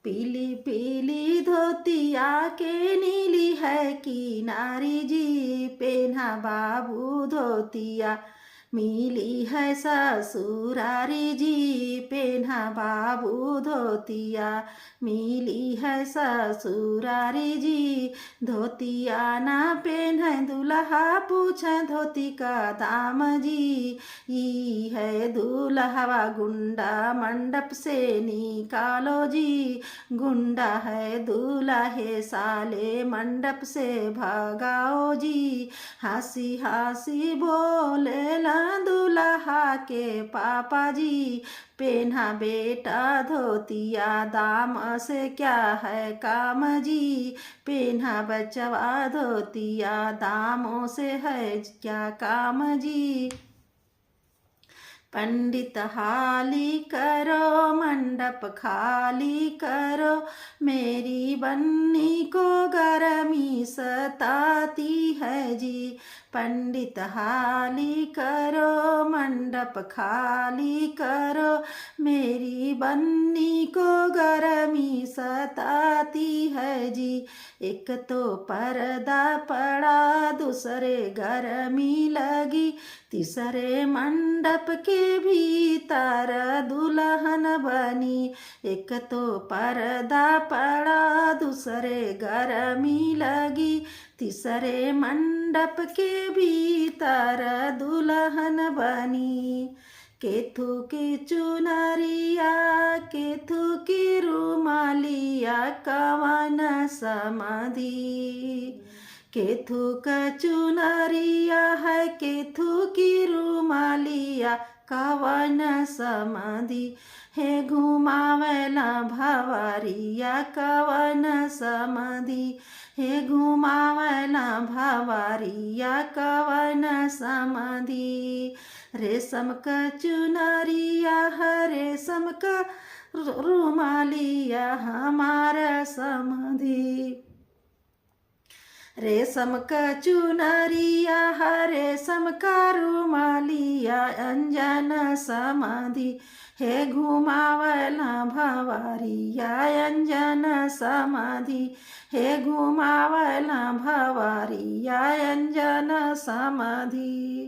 पीली पीली धोतिया के नीली है किनारी जी, पेन्हा बाबू धोतिया मिली है ससुरारी जी, पेन्हा बाबू धोतिया मिली है ससुरारी जी। धोतिया ना पेन्ह दुल्हा पूछ धोती का दाम जी, ई है दुल्हवा गुंडा मंडप से निकालो जी, गुंडा है दूल्हे साले मंडप से भगाओ जी। हंसी हंसी बोलेला दूल्हा के पापा जी, पेन्हा बेटा धोतिया दाम से क्या है काम जी, पेन्हा बचवा धोतिया दामों से है क्या काम जी। पंडित हाली करो मंडप खाली करो, मेरी बन्नी को गर्मी सताती है जी। पंडित हाली करो मंडप खाली करो, मेरी बन्नी को गर्मी सताती है जी। एक तो पर्दा पड़ा दूसरे गर्मी लगी, तीसरे मंडप के भीतर दुल्हन बनी। एक तो पर्दा पड़ा दूसरे गर्मी लगी, तीसरे मंडप के भीतर दुल्हन बनी। केथू की चुनरिया केथू की रुमालिया कवन समाधि, केथू का चुनरिया है केथू की रुमालिया कवन समाधि, हे घुमावेला भवरिया कवन समाधि, हे घुमावेला भवरिया कवन समाधि। रेशम का चुनरिया है रेशम का रुमालिया हमारा समाधि, रेशम का चुनरिया है रेशम का रुमालिया अंजन समाधि, हे घुमावला भवरिया अंजन समाधि, हे घुमावला भवरिया अंजन समाधि।